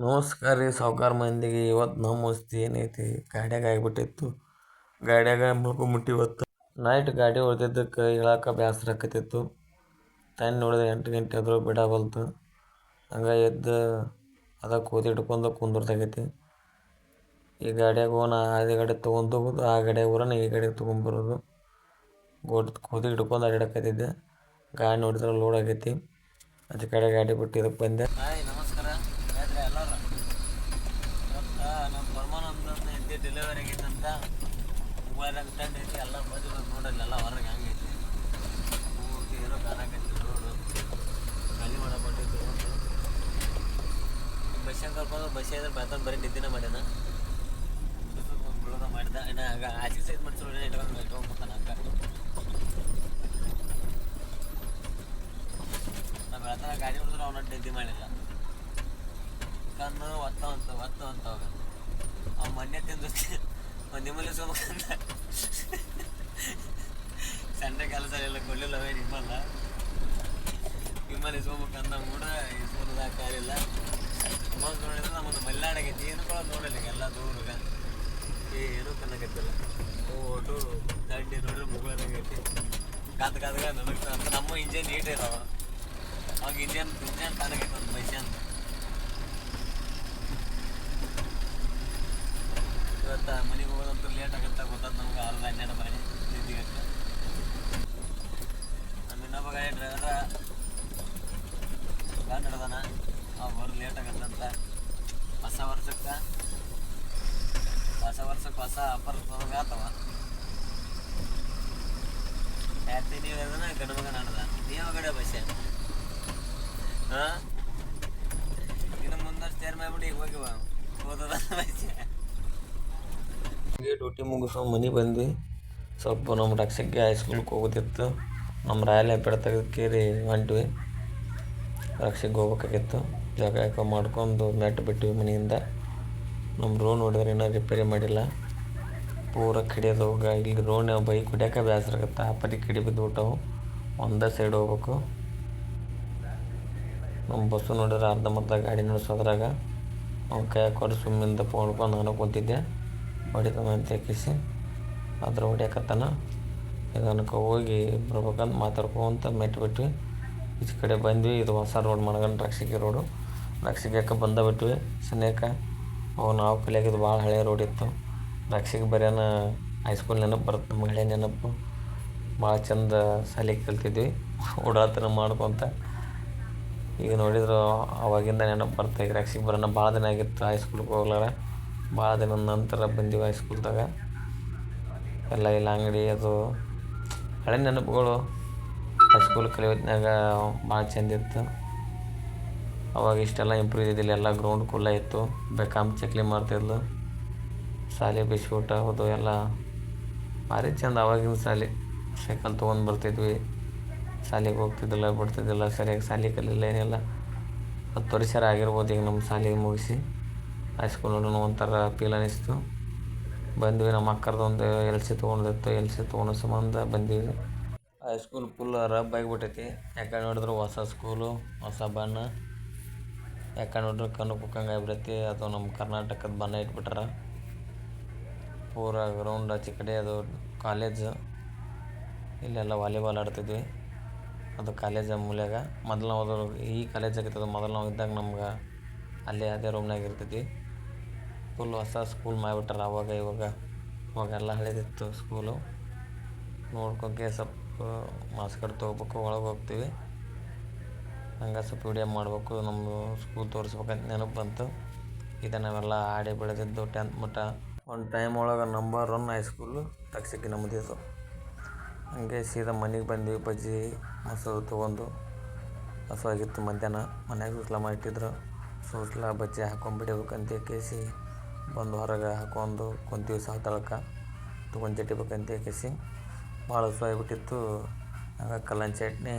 ನಮಸ್ಕಾರ ರೀ ಸಾವ್ಕಾರ ಮಂದಿಗೆ. ಇವತ್ತು ನಮ್ಮ ಮಸ್ತಿ ಏನೈತಿ, ಗಾಡ್ಯಾಗ ಆಗಿಬಿಟ್ಟಿತ್ತು. ಗಾಡ್ಯಾಗ ಮುಟ್ಟಿ ಇವತ್ತು ನೈಟ್ ಗಾಡಿ ಹೊಡೆದಿದ್ದಕ್ಕೆ ಹೇಳಕ್ಕೆ ಬೇಸರ ಆಕತಿತ್ತು. ಟೈಮ್ ನೋಡಿದ್ರೆ 8 ಗಂಟೆ ಆದರೂ ಬಿಡಬಲ್ತು. ಹಂಗೆ ಎದ್ದು ಅದಕ್ಕೆ ಕೂದಿ ಹಿಡ್ಕೊಂಡು ಕುಂದಿರ್ದಾಗೈತಿ. ಈ ಗಾಡ್ಯಾಗ ಹೋಗೋಣ, ಅದೇ ಗಾಡಿ ತೊಗೊಂಡು ಹೋಗೋದು, ಆ ಗಾಡ್ಯಾಗ ಹೋಗೋಣ, ಈ ಗಾಡಿಗೆ ತೊಗೊಂಬರೋದು. ಕೂದಿ ಹಿಡ್ಕೊಂಡು ಅಡ್ಡಾಡಕತ್ತಿದ್ದೆ. ಗಾಡಿ ನೋಡಿದ್ರೆ ಲೋಡ್ ಆಗೈತಿ. ಅದ್ರ ಕಡೆ ಗಾಡಿ ಬಿಟ್ಟು ಇದಕ್ಕೆ ಬಂದೆ. ನಮಸ್ಕಾರ ಎಲ್ಲರೂ. ಇವತ್ತು ನಮ್ಮ ಪರಮಾನಂದನ ಹೆಂಡತಿ ಡೆಲಿವರಿ ಆಗೈತಂತ ಮೊಬೈಲಾಗ ತಂದು ಐತಿ. ಎಲ್ಲ ಬಂದು ನೋಡಲ್ಲ, ಎಲ್ಲ ಹೊರಗೆ ಹಂಗೈತಿ. ಪೂರ್ತಿ ಏನೋ ಕಾಣಕೈತಿ ರೋಡು ಖಾಲಿ ಮಾಡಬಿಟ್ಟಿದ್ದು. ಬಸ್ಸಿಗೆ ಕರ್ಕೊಂಡು ಬಸ್ ಇದ್ರೆ ಬರ್ತಂದು ಬರೀ ನಿದ್ದಿನ ಮಾಡ್ಯಾನ. ಬಿಡೋದ ಮಾಡಿದ ಇನ್ನು ಆಗ ಆಚೆ ಸೈಡ್ ಮಾಡಿಸೋಣ ಇಟ್ಕೊಂಡ್ಬಿಡ್ತಾನೆ. ಹಂಗೆ ನಾವು ಬೆಳತನ ಗಾಡಿ ಹೊಡೆದ್ರೆ ಅವನ ನಿದ್ದೆ ಮಾಡಿಲ್ಲ. ಕಣ್ಣು ಒತ್ತ ಅವಾಗ ಅವ ಮೊನ್ನೆ ತಿಂದು ನಿಮ್ಮಲ್ಲಿ ಸೋಮಕಂದ ಸಣ್ಣ ಕೆಲಸ ಎಲ್ಲ ಕೊಡಲಿಲ್ಲವೇ ನಿಮ್ಮಲ್ಲಿ ಸೋಮಕಂದ ಮೂಡ ಈ ಸೋಲದ ಕಾರಿಲ್ಲ. ಮೊದಲು ನೋಡಿದ್ರೆ ನಮ್ಮದು ಮಲ್ನಾಡಾಗೈತಿ. ಏನು ಕೂಡ ನೋಡಲ್ಲ ಎಲ್ಲ ದೂರಗ ಏನೂ ಕನ್ನಕತ್ತಿಲ್ಲ. ಓಟು ದಂಡಿ ನೋಡ್ರಿ ಮುಗಳದಾಗೈತಿ. ಕಾದ್ಗ ನನಗೆ ಅಂತ ನಮ್ಮ ಇಂಜನ್ ನೀಟ್ ಇದಾವ. ಅವಾಗ ಇಂಜನ್ ಕಾಣಕೈತಿ ಒಂದು ಬೈಸಿ ಅಂತ. ಇವತ್ತು ಮನೆಗೆ ಹೋಗೋದಂತೂ ಲೇಟ್ ಆಗುತ್ತೆ ಗೊತ್ತದ ನಮ್ಗೆ. 10-12 ಬಾರಿ ನಿದ್ದಿಗತ್ತೆ. ನಮ್ಮ ಇನ್ನೊಬ್ಬ ಗಾಡಿ ಡ್ರೈವರ ಗಾಡಿ ಹಿಡ್ದಾನ. ಅವು ಬರೋದು ಲೇಟ್ ಆಗತ್ತಂತ. ಹೊಸ ವರ್ಷಕ್ಕೆ ಹೊಸ ಅಪ್ಪರ್ ತೊಗೊಂಡು ಆತವ. ಹ್ಯಾಪಿ ನ್ಯೂ ಇಯರ್ ಅದನ್ನ ಗಂಡು ಮಗ ನಡೆದ. ನೀವು ಕಡೆ ಬಸ್ಸೆ ಹಾಂ ಇನ್ನು ಮುಂದಷ್ಟು ತೇರ್ ಮಾಡಿಬಿಟ್ಟು ಈಗ ಹೋಗಿವ ಹೋದದ ಬಸ್ಸೆ. ಡ್ಯೂಟಿ ಮುಗಿಸೋ ಮನೆ ಬಂದ್ವಿ. ಸ್ವಲ್ಪ ನಮ್ಮ ರಕ್ಷಕ್ಕೆ ಹೈಸ್ಕೂಲ್ಗೆ ಹೋಗೋದಿತ್ತು. ನಮ್ಮ ರಾಯಲ್ ಹ್ಯಾಪಿಡ್ ತೆಗೆದಕೇರಿ ಹೊಂಟ್ವಿ. ರಕ್ಷಕ್ಕೆ ಹೋಗ್ಬೇಕಾಗಿತ್ತು. ಜಾಗ ಮಾಡ್ಕೊಂಡು ಮೆಟ್ಟು ಬಿಟ್ವಿ ಮನೆಯಿಂದ. ನಮ್ಮ ರೋಡ್ ನೋಡಿದ್ರೆ ಇನ್ನೂ ರಿಪೇರಿ ಮಾಡಿಲ್ಲ. ಪೂರ ಕಿಡಿಯೋದು. ಇಲ್ಲಿ ರೋಡ್ ಬೈಕ್ ಹೊಡ್ಯಾಕೆ ಬೇಸರ ಆಗುತ್ತೆ. ಆ ಪರಿ ಕಿಡಿ ಬಿದ್ದುಬಿಟ್ಟವು. ಒಂದೇ ಸೈಡ್ ಹೋಗ್ಬೇಕು. ನಮ್ಮ ಬಸ್ಸು ನೋಡಿದ್ರೆ ಅರ್ಧಂಬರ್ಧ ಗಾಡಿ ನಡೆಸೋದ್ರಾಗ ಅವ್ನ ಕೈಯಾಗ ಕೊಟ್ಟು ಸುಮ್ಮಿಂದ ಪಡ್ಕೊಂಡು ನಾನು ಕೂತಿದ್ದೆ. ಹೊಡಿತಾನ ಅಂತ ಎಕ್ಕಿಸಿ ಅದ್ರ ಹೊಡ್ಯಾಕತ್ತಾನ. ಇದಕ್ಕೆ ಹೋಗಿ ಬರ್ಬೇಕಂತ ಮಾತಾಡ್ಕೊಂತ ಮೆಟ್ಬಿಟ್ವಿ. ಈಚೆ ಕಡೆ ಬಂದ್ವಿ. ಇದು ಹೊಸ ರೋಡ್ ಮಾಡ್ಕೊಂಡು ರಕ್ಷಿಗೆ ರೋಡು. ರಕ್ಷಿಗೆ ಬಂದುಬಿಟ್ವಿ ಸನೇಕ. ನಾವು ಕಲಿಯಾಗಿದ್ದು ಭಾಳ ಹಳೆ ರೋಡ್ ಇತ್ತು. ರಕ್ಷಿಗೆ ಬರೆಯೋಣ ಹೈಸ್ಕೂಲ್ ನೆನಪು ಬರುತ್ತೆ ನಮ್ಗೆ. ಹಳೆ ನೆನಪು ಭಾಳ ಚಂದ ಶಾಲೆಗೆ ಕಲ್ತಿದ್ವಿ ಓಡಾತನ ಮಾಡ್ಕೊತ. ಈಗ ನೋಡಿದ್ರು ಅವಾಗಿಂದ ನೆನಪು ಬರ್ತಾ. ಈಗ ರಕ್ಷಿಗೆ ಬರೋಣ ಭಾಳ ದಿನ ಆಗಿತ್ತು ಹೈಸ್ಕೂಲ್ಗೆ ಹೋಗ್ಲಾರ. ಭಾಳ ದಿನದ ನಂತರ ಬಂದೀವಿ ಹೈಸ್ಕೂಲ್ದಾಗ. ಎಲ್ಲ ಇಲ್ಲ ಅಂಗಡಿ ಅದು ಹಳೆ ನೆನಪುಗಳು. ಹೈಸ್ಕೂಲ್ ಕಲಿಯೋತ್ನಾಗ ಭಾಳ ಚೆಂದಿತ್ತು. ಅವಾಗ ಇಷ್ಟೆಲ್ಲ ಇಂಪ್ರೂವ್ ಇದ್ದಿದ್ದಿಲ್ಲ. ಎಲ್ಲ ಗ್ರೌಂಡ್ ಕುಲ್ಲ ಇತ್ತು. ಬೇಕಾಮ್ ಚಕ್ಲಿ ಮಾಡ್ತಿದ್ಲು. ಶಾಲೆ ಬಿಸ್ಕೂಟ ಹೌದು ಎಲ್ಲ ಭಾರಿ ಚೆಂದ ಅವಾಗಿನ ಶಾಲೆ. ಸೈಕಲ್ ತೊಗೊಂಡು ಬರ್ತಿದ್ವಿ. ಶಾಲೆಗೆ ಹೋಗ್ತಿದ್ದಿಲ್ಲ, ಬಿಡ್ತಿದ್ದಿಲ್ಲ ಸರಿಯಾಗಿ. ಶಾಲೆ ಕಲಿಲ್ಲ ಏನಿಲ್ಲ. 10 ವರ್ಷ ಆಗಿರ್ಬೋದು ಈಗ ನಮ್ಮ ಶಾಲೆಗೆ ಮುಗಿಸಿ. ಹೈಸ್ಕೂಲ್ ನೋಡೋಣ ಒಂಥರ ಫೀಲ್ ಅನ್ನಿಸ್ತು. ಬಂದ್ವಿ. ನಮ್ಮ ಅಕ್ಕರ್ದೊಂದು LC ತೊಗೊಂಡಿತ್ತು. LC ತೊಗೊಳೋ ಸಂಬಂಧ ಬಂದೀವಿ. ಹೈಸ್ಕೂಲ್ ಫುಲ್ ರಬ್ ಆಗಿಬಿಟ್ಟೈತಿ. ಯಾಕಂದ್ರೆ ನೋಡಿದ್ರು ಹೊಸ ಸ್ಕೂಲು, ಹೊಸ ಬಣ್ಣ. ಯಾಕಂದ್ರೆ ನೋಡಿದ್ರೆ ಕಣ್ಣು ಕುಕ್ಕಂಗೆ ಆಗಿಬಿಡೈತಿ. ಅದು ನಮ್ಮ ಕರ್ನಾಟಕದ ಬಣ್ಣ ಇಟ್ಬಿಟ್ರ. ಪೂರ ಗ್ರೌಂಡ್ ಆಚೆ ಕಡೆ ಅದು ಕಾಲೇಜ್. ಇಲ್ಲೆಲ್ಲ ವಾಲಿಬಾಲ್ ಆಡ್ತಿದ್ವಿ. ಅದು ಕಾಲೇಜ ಮೂಲ್ಯಾಗ. ಮೊದಲು ನಾವು ಹೋದ್ರು ಈ ಕಾಲೇಜ್ ಆಗಿತ್ತದು. ಮೊದಲು ನಾವು ಇದ್ದಾಗ ನಮ್ಗೆ ಅಲ್ಲೇ ಅದೇ ರೂಮ್ನಾಗ ಇರ್ತಿದ್ವಿ. ಫುಲ್ ಹೊಸ ಸ್ಕೂಲ್ ಮಾಡಿಬಿಟ್ಟಾರ ಅವಾಗೆಲ್ಲ ಹಳೇದಿತ್ತು ಸ್ಕೂಲು. ನೋಡ್ಕೊಕೆ ಸ್ವಲ್ಪ ಮಾಸ್ಕರ್ ತೊಗೋಬೇಕು. ಒಳಗೆ ಹೋಗ್ತೀವಿ. ಹಂಗೆ ಸ್ವಲ್ಪ ವಿಡಿಯೋ ಮಾಡಬೇಕು. ನಮ್ಮ ಸ್ಕೂಲ್ ತೋರಿಸ್ಬೇಕಂತ ನೆನಪು ಬಂತು. ಇದು ನಾವೆಲ್ಲ ಆಡಿ ಬೆಳೆದಿದ್ದು 10th ಮಟ್ಟ. ಒಂದು ಟೈಮ್ ಒಳಗೆ ನಂಬರ್ 1 ಹೈಸ್ಕೂಲು ತಕ್ಷಕಿ ನಮ್ಮದಿದ್ದು. ಹಂಗೆ ಸೀದಾ ಮನೆಗೆ ಬಂದ್ವಿ. ಬಜ್ಜಿ ಮೊಸರು ತೊಗೊಂಡು. ಹಸುವಾಗಿತ್ತು ಮಧ್ಯಾಹ್ನ. ಮನ್ಯಾಗ ಸೂಸ್ಲ ಮಾಡಿಟ್ಟಿದ್ರು. ಸೂಸ್ಲ ಬಜ್ಜಿ ಹಾಕೊಂಡ್ಬಿಡ್ಬೇಕಂತ ಕೇಸಿ ಬಂದು ಹೊರಗೆ ಹಾಕೊಂಡು ಕುಂತೀವಿ. ಸಾವ್ತಾಳಕ್ಕೆ ತೊಗೊಂಡು ಜಟ್ಟಿಬೇಕಂತ ಕೇಸಿ ಭಾಳ ಹಸುವಾಗಿಬಿಟ್ಟಿತ್ತು. ಹಂಗೆ ಕಲ್ಲಂಜಿ ಚಟ್ನಿ,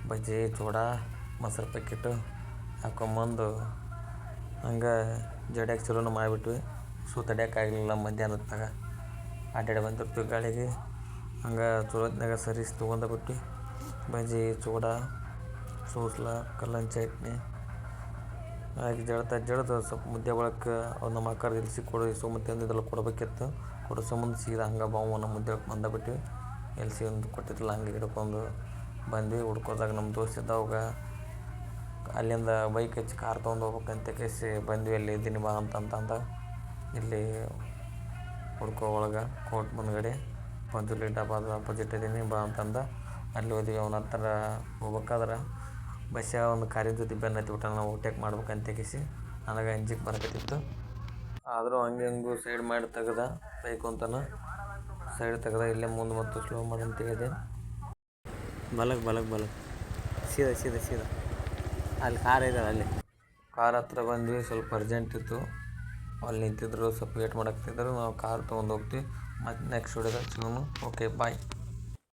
ಬಜ್ಜಿ, ಚೂಡ, ಮೊಸರು ಪ್ಯಾಕೆಟು ಹಾಕೊಂಬಂದು ಹಂಗೆ ಜಡ್ಯಾಗ ಚಲೋನು ಮಾಡಿಬಿಟ್ವಿ. ತಡ್ಯೋಕ್ಕಾಗಲಿಲ್ಲ ಮಧ್ಯಾಹ್ನ ಹೊತ್ತಾಗ. ಅಡ್ಡಾಡಿ ಬಂದಿರ್ತೀವಿ ಗಾಳಿಗೆ. ಹಂಗೆ ಚಲೋತ್ನಾಗ ಸರಿಸಿ ತೊಗೊಂಡು ಬಿಟ್ವಿ. ಬಜ್ಜಿ, ಚೂಡ, ಸೂಸ್ಲ, ಕಲ್ಲಂಜಿ ಚಟ್ನಿ ಹಾಗೆ ಜಳ್ದು ಸ್ವಲ್ಪ ಮುದ್ದೆ ಒಳಕ್ಕೆ ಅವ್ರು ನಮ್ಮ ಅಕ್ಕಾರ ಇರಿಸಿ ಕೊಡಿಸು ಮತ್ತು ಅಂದಿದ್ದೆಲ್ಲ ಕೊಡಬೇಕಿತ್ತು. ಕೊಡೋ ಸಂಬಂಧ ಸೀದಾ ಹಂಗೆ ಬಾವು ನಮ್ಮ ಮುದ್ದೆ ಬಂದುಬಿಟ್ಟು ಎಲ್ಸಿ ಒಂದು ಕೊಟ್ಟಿದ್ದಿಲ್ಲ ಹಂಗೆ ಹಿಡ್ಕೊಂಡು ಬಂದ್ವಿ. ಹುಡ್ಕೋದಾಗ ನಮ್ಮ ದೋಸ್ತ ಇದ್ದವಾಗ ಅಲ್ಲಿಂದ ಬೈಕ್ ಹಚ್ಚಿ ಕಾರ್ ತೊಗೊಂಡು ಹೋಗ್ಬೇಕಂತ ಕೇಸಿ ಬಂದ್ವಿ. ಅಲ್ಲಿ ಇದ್ದೀನಿ ಬಾ ಅಂತಂದ ಇಲ್ಲಿ ಹುಡ್ಕೋ ಒಳಗೆ ಕೋರ್ಟ್ ಮುಂದ್ಗಡೆ ಪಂಜುರ್ಲಿ ಡಬ್ಬದ ಅಪೋಸಿಟ್ ಇದ್ದೀನಿ ಬಾ ಅಂತಂದ. ಅಲ್ಲಿ ಹೋದ್ವಿ. ಅವನ ಹತ್ರ ಹೋಗ್ಬೇಕಾದ್ರೆ ಬಸ್ಸ ಒಂದು ಕಾರಿನ ಜೊತೆ ಬೆನ್ನ ಹತ್ತಿಬಿಟ್ಟ. ನಾವು ಓಟ್ಯಾಕ್ ಮಾಡ್ಬೇಕಂತ ಕೇಸಿ ನನಗೆ ಅಂಜಿಕೆ ಬರಕತ್ತಿತ್ತು. ಆದರೂ ಹಂಗೂ ಸೈಡ್ ಮಾಡಿ ತೆಗ್ದ ಬೈಕ್ ಅಂತಾನೆ ಸೈಡ್ ತೆಗ್ದ. ಇಲ್ಲೇ ಮುಂದೆ ಮತ್ತು ಸ್ಲೋ ಮಾಡಿ ಅಂತ ಹೇಳಿದೆ. ಬಲಕ್ ಸೀದಾ ಅಲ್ಲಿ ಕಾರ್ ಇದ್ದಾವೆ. ಅಲ್ಲಿ ಕಾರ್ ಹತ್ರ ಬಂದ್ವಿ. ಸ್ವಲ್ಪ ಅರ್ಜೆಂಟ್ ಇತ್ತು. ಅಲ್ಲಿ ನಿಂತಿದ್ರು ಸ್ವಲ್ಪ ವೇಟ್ ಮಾಡಾಕ್ತಿದ್ರು. ನಾವು ಕಾರ್ ತೊಗೊಂಡು ಹೋಗ್ತೀವಿ. ಮತ್ತು ನೆಕ್ಸ್ಟ್ ವಿಡಿಯೋದಾಗ ಸಿಗೋಣ. ಓಕೆ ಬಾಯ್.